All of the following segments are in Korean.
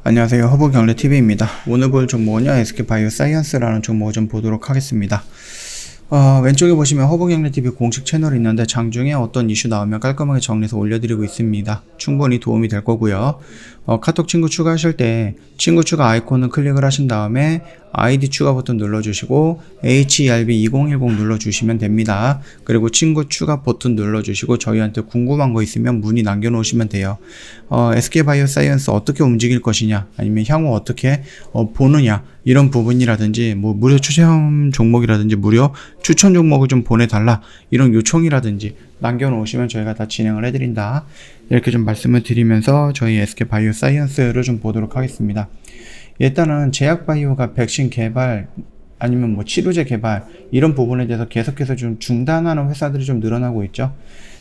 안녕하세요. 허브경제TV입니다. 오늘 볼 종목은요, SK바이오사이언스라는 종목을 좀 보도록 하겠습니다. 왼쪽에 보시면 허브경제TV 공식 채널이 있는데 장중에 어떤 이슈 나오면 깔끔하게 정리해서 올려드리고 있습니다. 충분히 도움이 될 거고요. 카톡 친구 추가하실 때 친구 추가 아이콘을 클릭을 하신 다음에 아이디 추가 버튼 눌러주시고 HERB2010 눌러주시면 됩니다. 그리고 친구 추가 버튼 눌러주시고 저희한테 궁금한 거 있으면 문의 남겨놓으시면 돼요. SK바이오사이언스 어떻게 움직일 것이냐, 아니면 향후 어떻게 보느냐, 이런 부분이라든지 뭐 무료 추천 종목이라든지 무료 추천 종목을 좀 보내달라, 이런 요청이라든지 남겨놓으시면 저희가 다 진행을 해드린다, 이렇게 좀 말씀을 드리면서 저희 SK바이오사이언스를 좀 보도록 하겠습니다. 일단은 제약바이오가 백신 개발 아니면 뭐 치료제 개발 이런 부분에 대해서 계속해서 좀 중단하는 회사들이 좀 늘어나고 있죠.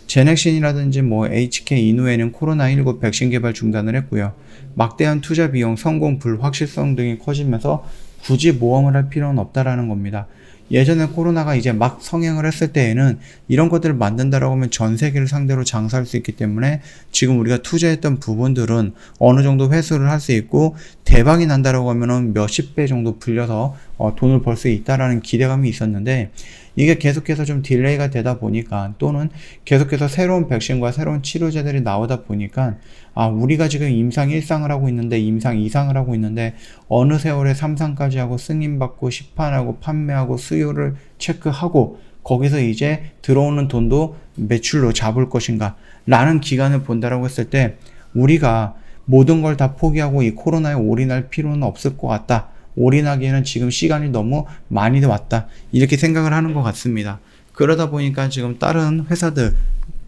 제넥신이라든지 뭐 HK 이노에는 코로나19 백신 개발 중단을 했고요. 막대한 투자 비용, 성공 불확실성 등이 커지면서 굳이 모험을 할 필요는 없다라는 겁니다. 예전에 코로나가 이제 막 성행을 했을 때에는 이런 것들을 만든다라고 하면 전 세계를 상대로 장사할 수 있기 때문에 지금 우리가 투자했던 부분들은 어느 정도 회수를 할 수 있고 대박이 난다라고 하면은 몇십 배 정도 불려서 돈을 벌 수 있다라는 기대감이 있었는데, 이게 계속해서 좀 딜레이가 되다 보니까, 또는 계속해서 새로운 백신과 새로운 치료제들이 나오다 보니까 우리가 지금 임상 1상을 하고 있는데 임상 2상을 하고 있는데 어느 세월에 3상까지 하고 승인받고 시판하고 판매하고 수요를 체크하고 거기서 이제 들어오는 돈도 매출로 잡을 것인가 라는 기간을 본다라고 했을 때, 우리가 모든 걸 다 포기하고 이 코로나에 올인할 필요는 없을 것 같다, 올인하기에는 지금 시간이 너무 많이 왔다, 이렇게 생각을 하는 것 같습니다. 그러다 보니까 지금 다른 회사들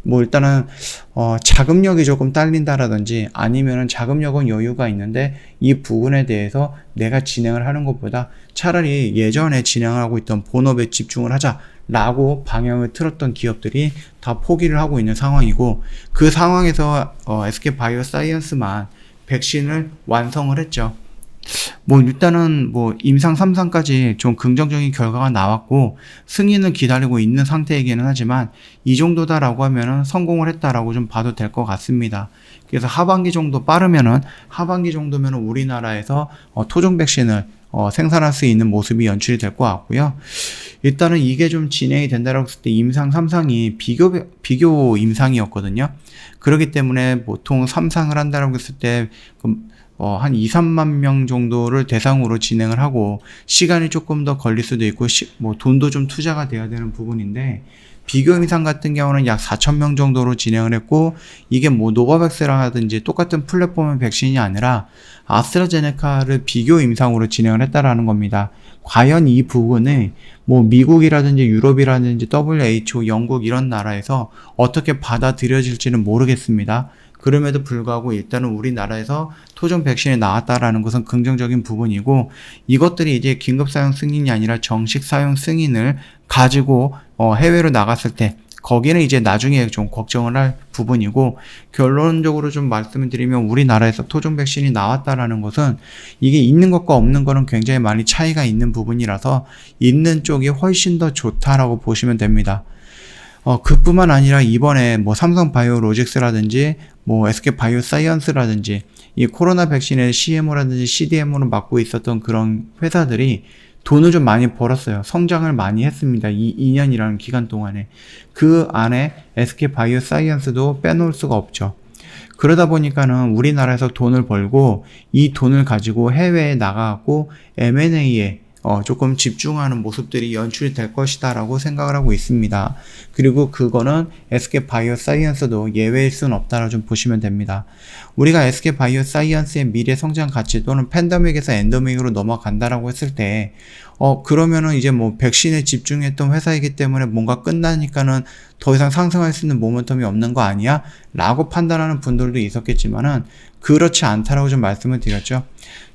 뭐 일단은 자금력이 조금 딸린다라든지, 아니면은 자금력은 여유가 있는데 이 부분에 대해서 내가 진행을 하는 것보다 차라리 예전에 진행하고 있던 본업에 집중을 하자라고 방향을 틀었던 기업들이 다 포기를 하고 있는 상황이고, 그 상황에서 SK바이오사이언스만 백신을 완성을 했죠. 뭐 일단은 뭐 임상 3상까지 좀 긍정적인 결과가 나왔고 승인을 기다리고 있는 상태이기는 하지만 이 정도다라고 하면은 성공을 했다라고 좀 봐도 될 것 같습니다. 그래서 하반기 정도 빠르면은, 하반기 정도면은 우리나라에서 토종 백신을 생산할 수 있는 모습이 연출이 될 것 같고요. 일단은 이게 좀 진행이 된다라고 했을 때 임상 3상이 비교 임상이었거든요. 그렇기 때문에 보통 3상을 한다라고 했을 때 한 2, 3만 명 정도를 대상으로 진행을 하고 시간이 조금 더 걸릴 수도 있고 뭐 돈도 좀 투자가 돼야 되는 부분인데, 비교 임상 같은 경우는 약 4,000명 정도로 진행을 했고, 이게 뭐 노바백스라든지 똑같은 플랫폼의 백신이 아니라 아스트라제네카를 비교 임상으로 진행을 했다라는 겁니다. 과연 이 부분을 뭐 미국이라든지 유럽이라든지 WHO, 영국 이런 나라에서 어떻게 받아들여질지는 모르겠습니다. 그럼에도 불구하고 일단은 우리나라에서 토종 백신이 나왔다라는 것은 긍정적인 부분이고, 이것들이 이제 긴급 사용 승인이 아니라 정식 사용 승인을 가지고 해외로 나갔을 때 거기는 이제 나중에 좀 걱정을 할 부분이고, 결론적으로 좀 말씀을 드리면 우리나라에서 토종 백신이 나왔다라는 것은 이게 있는 것과 없는 거는 굉장히 많이 차이가 있는 부분이라서 있는 쪽이 훨씬 더 좋다라고 보시면 됩니다. 그뿐만 아니라 이번에 뭐 삼성바이오로직스라든지 뭐 SK바이오사이언스라든지 이 코로나 백신의 CMO라든지 CDMO를 맡고 있었던 그런 회사들이 돈을 좀 많이 벌었어요. 성장을 많이 했습니다. 이 2년이라는 기간 동안에. 그 안에 SK바이오사이언스도 빼놓을 수가 없죠. 그러다 보니까는 우리나라에서 돈을 벌고 이 돈을 가지고 해외에 나가고 M&A에 조금 집중하는 모습들이 연출이 될 것이다 라고 생각을 하고 있습니다. 그리고 그거는 SK바이오사이언스도 예외일 수는 없다라고 좀 보시면 됩니다. 우리가 SK바이오사이언스의 미래 성장 가치, 또는 팬데믹에서 엔데믹으로 넘어간다라고 했을 때 그러면은 이제 뭐 백신에 집중했던 회사이기 때문에 뭔가 끝나니까는 더 이상 상승할 수 있는 모멘텀이 없는 거 아니야? 라고 판단하는 분들도 있었겠지만은 그렇지 않다라고 좀 말씀을 드렸죠.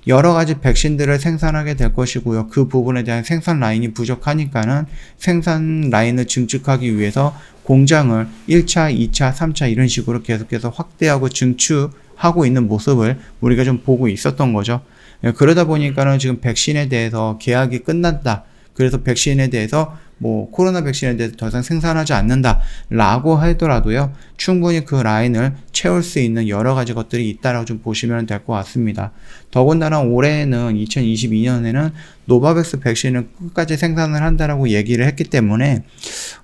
여러 가지 백신들을 생산하게 될 것이고요. 그 부분에 대한 생산 라인이 부족하니까는 생산 라인을 증축하기 위해서 공장을 1차, 2차, 3차 이런 식으로 계속해서 확대하고 증축하고 있는 모습을 우리가 좀 보고 있었던 거죠. 그러다 보니까는 지금 백신에 대해서 계약이 끝난다, 그래서 백신에 대해서 뭐 코로나 백신에 대해서 더 이상 생산하지 않는다 라고 하더라도요, 충분히 그 라인을 채울 수 있는 여러 가지 것들이 있다라고 좀 보시면 될 것 같습니다. 더군다나 올해는 2022년에는 노바백스 백신을 끝까지 생산을 한다라고 얘기를 했기 때문에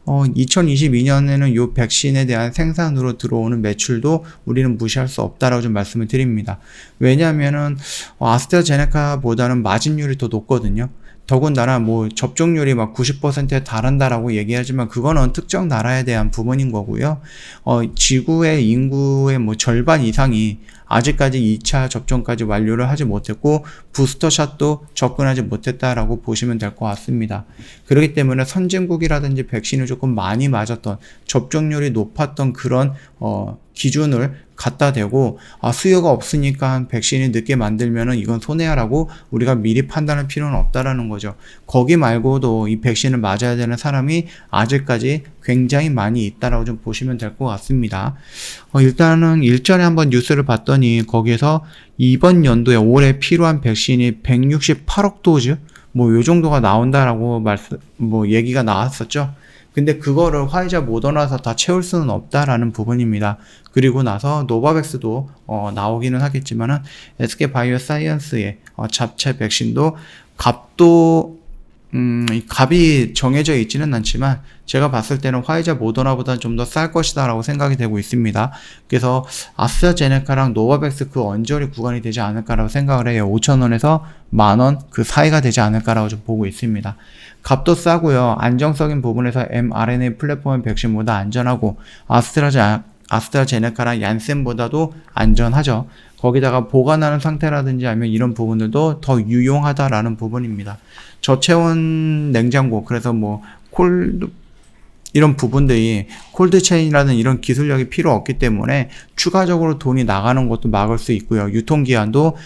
2022년에는 이 백신에 대한 생산으로 들어오는 매출도 우리는 무시할 수 없다라고 좀 말씀을 드립니다. 왜냐하면은 아스트라제네카보다는 마진율이 더 높거든요. 더군다나 뭐 접종률이 막 90%에 달한다라고 얘기하지만 그거는 특정 나라에 대한 부분인 거고요. 지구의 인구의 뭐 절반 이상이 아직까지 2차 접종까지 완료를 하지 못했고 부스터샷도 접근하지 못했다라고 보시면 될 것 같습니다. 그렇기 때문에 선진국이라든지 백신을 조금 많이 맞았던 접종률이 높았던 그런 기준을 갖다 대고 수요가 없으니까 백신이 늦게 만들면은 이건 손해야라고 우리가 미리 판단할 필요는 없다라는 거죠. 거기 말고도 이 백신을 맞아야 되는 사람이 아직까지 굉장히 많이 있다라고 좀 보시면 될 것 같습니다. 일단은 일전에 한번 뉴스를 봤더니 거기에서 이번 연도에 올해 필요한 백신이 168억 도즈 뭐 요 정도가 나온다라고 얘기가 나왔었죠. 근데 그거를 화이자 모더나에서 다 채울 수는 없다라는 부분입니다. 그리고 나서 노바백스도 나오기는 하겠지만은 SK바이오사이언스의 잡채 백신도 값이 정해져 있지는 않지만 제가 봤을 때는 화이자 모더나보다 좀 더 쌀 것이다 라고 생각이 되고 있습니다. 그래서 아스트라제네카랑 노바백스 그 언저리 구간이 되지 않을까라고 생각을 해요. 5,000원에서 만원 그 사이가 되지 않을까라고 좀 보고 있습니다. 값도 싸고요. 안정적인 부분에서 mRNA 플랫폼 백신보다 안전하고 아스트라제네카랑 얀센보다도 안전하죠. 거기다가 보관하는 상태라든지 아니면 이런 부분들도 더 유용하다라는 부분입니다. 저체온 냉장고, 그래서 뭐 이런 부분들이 콜드체인이라는 이런 기술력이 필요 없기 때문에 추가적으로 돈이 나가는 것도 막을 수 있고요. 유통기한도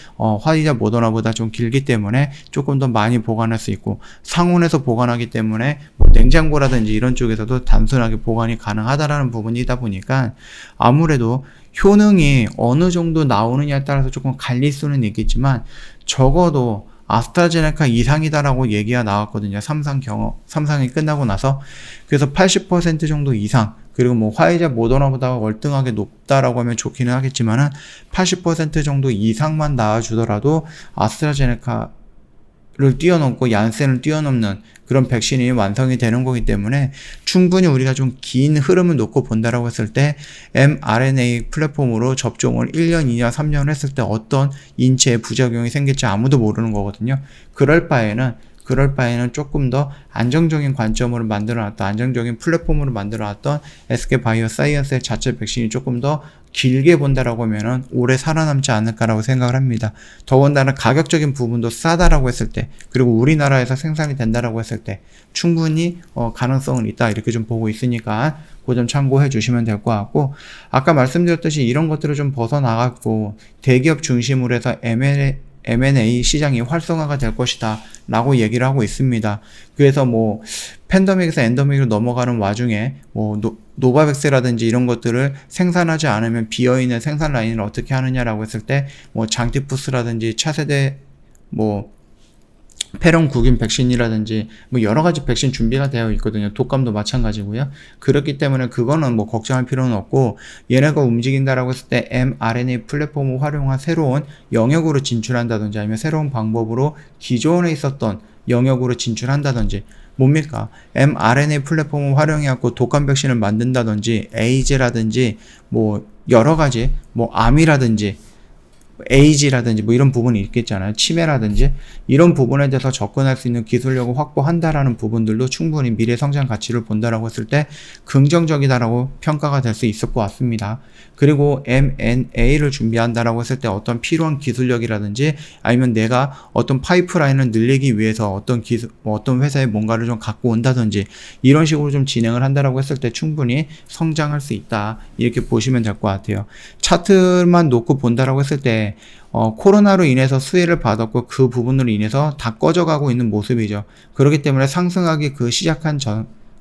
화이자 모더나보다 좀 길기 때문에 조금 더 많이 보관할 수 있고, 상온에서 보관하기 때문에 뭐 냉장고라든지 이런 쪽에서도 단순하게 보관이 가능하다라는 부분이다 보니까 아무래도 효능이 어느 정도 나오느냐에 따라서 조금 갈릴 수는 있겠지만 적어도 아스트라제네카 이상이다라고 얘기가 나왔거든요. 3상이 끝나고 나서. 그래서 80% 정도 이상, 그리고 뭐 화이자 모더나보다 월등하게 높다라고 하면 좋기는 하겠지만은 80% 정도 이상만 나와주더라도 아스트라제네카를 뛰어넘고 얀센을 뛰어넘는 그런 백신이 완성이 되는 거기 때문에 충분히 우리가 좀 긴 흐름을 놓고 본다라고 했을 때 mRNA 플랫폼으로 접종을 1년, 2년, 3년 했을 때 어떤 인체에 부작용이 생길지 아무도 모르는 거거든요. 그럴 바에는 조금 더 안정적인 관점으로 만들어놨던, 안정적인 플랫폼으로 만들어놨던 SK바이오사이언스의 자체 백신이 조금 더 길게 본다라고 하면은 오래 살아남지 않을까라고 생각을 합니다. 더군다나 가격적인 부분도 싸다라고 했을 때, 그리고 우리나라에서 생산이 된다라고 했을 때 충분히 가능성은 있다, 이렇게 좀 보고 있으니까 그 점 참고해 주시면 될 것 같고, 아까 말씀드렸듯이 이런 것들을 좀 벗어나갔고 대기업 중심으로 해서 M&A 시장이 활성화가 될 것이다 라고 얘기를 하고 있습니다. 그래서 뭐 팬데믹에서 엔데믹으로 넘어가는 와중에 뭐 노바백스라든지 이런 것들을 생산하지 않으면 비어있는 생산 라인을 어떻게 하느냐라고 했을 때 뭐 장티푸스라든지 차세대 뭐 폐렴구균 백신이라든지 뭐 여러 가지 백신 준비가 되어 있거든요. 독감도 마찬가지고요. 그렇기 때문에 그거는 뭐 걱정할 필요는 없고, 얘네가 움직인다라고 했을 때 mRNA 플랫폼을 활용한 새로운 영역으로 진출한다든지 아니면 새로운 방법으로 기존에 있었던 영역으로 진출한다든지, 뭡니까? mRNA 플랫폼을 활용해갖고 독감 백신을 만든다든지, 에이즈라든지 뭐 여러 가지 뭐 암이라든지 에이지라든지 뭐 이런 부분이 있겠잖아요. 치매라든지 이런 부분에 대해서 접근할 수 있는 기술력을 확보한다라는 부분들도 충분히 미래 성장 가치를 본다라고 했을 때 긍정적이다라고 평가가 될 수 있을 것 같습니다. 그리고 M&A를 준비한다라고 했을 때 어떤 필요한 기술력이라든지 아니면 내가 어떤 파이프라인을 늘리기 위해서 어떤 어떤 회사에 뭔가를 좀 갖고 온다든지 이런 식으로 좀 진행을 한다라고 했을 때 충분히 성장할 수 있다, 이렇게 보시면 될 것 같아요. 차트만 놓고 본다라고 했을 때 코로나로 인해서 수혜를 받았고 그 부분으로 인해서 다 꺼져가고 있는 모습이죠. 그렇기 때문에 상승하기 그 시작한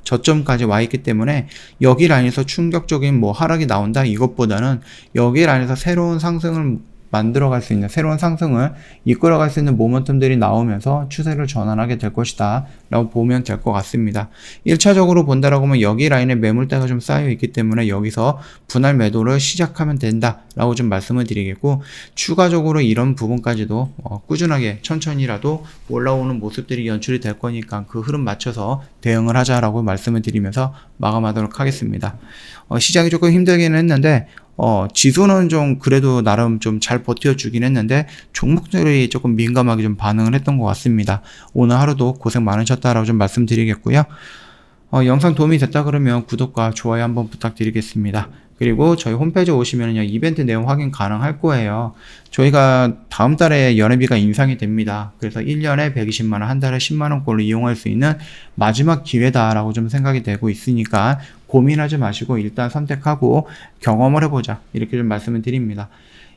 저점까지 와 있기 때문에 여기 라인에서 충격적인 뭐 하락이 나온다 이것보다는 여기 라인에서 새로운 상승을 만들어갈 수 있는 새로운 상승을 이끌어갈 수 있는 모멘텀들이 나오면서 추세를 전환하게 될 것이다 라고 보면 될 것 같습니다. 1차적으로 본다라고 하면 여기 라인에 매물대가 좀 쌓여 있기 때문에 여기서 분할 매도를 시작하면 된다 라고 좀 말씀을 드리겠고, 추가적으로 이런 부분까지도 꾸준하게 천천히라도 올라오는 모습들이 연출이 될 거니까 그 흐름 맞춰서 대응을 하자라고 말씀을 드리면서 마감하도록 하겠습니다. 시장이 조금 힘들기는 했는데 지수는 좀 그래도 나름 좀 잘 버텨주긴 했는데 종목들이 조금 민감하게 좀 반응을 했던 것 같습니다. 오늘 하루도 고생 많으셨다라고 좀 말씀드리겠고요. 영상 도움이 됐다 그러면 구독과 좋아요 한번 부탁드리겠습니다. 그리고 저희 홈페이지 오시면요, 이벤트 내용 확인 가능할 거예요. 저희가 다음 달에 연회비가 인상이 됩니다. 그래서 1년에 120만원, 한 달에 10만원꼴로 이용할 수 있는 마지막 기회다라고 좀 생각이 되고 있으니까 고민하지 마시고 일단 선택하고 경험을 해보자, 이렇게 좀 말씀을 드립니다.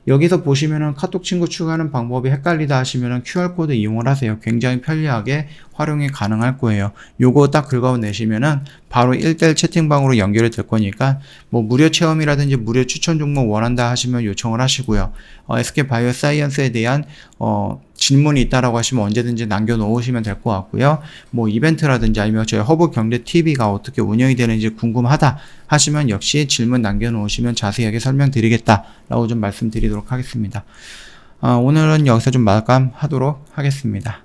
여기서 보시면은 카톡 친구 추가하는 방법이 헷갈리다 하시면은 QR코드 이용을 하세요. 굉장히 편리하게 활용이 가능할 거예요. 요거 딱 긁어내시면은 바로 1대1 채팅방으로 연결이 될 거니까 뭐 무료 체험이라든지 무료 추천 종목 원한다 하시면 요청을 하시고요. SK바이오사이언스에 대한 질문이 있다라고 하시면 언제든지 남겨놓으시면 될 것 같고요. 뭐 이벤트라든지 아니면 저희 허브경제TV가 어떻게 운영이 되는지 궁금하다 하시면 역시 질문 남겨놓으시면 자세하게 설명드리겠다라고 좀 말씀드리도록 하겠습니다. 오늘은 여기서 좀 마감하도록 하겠습니다.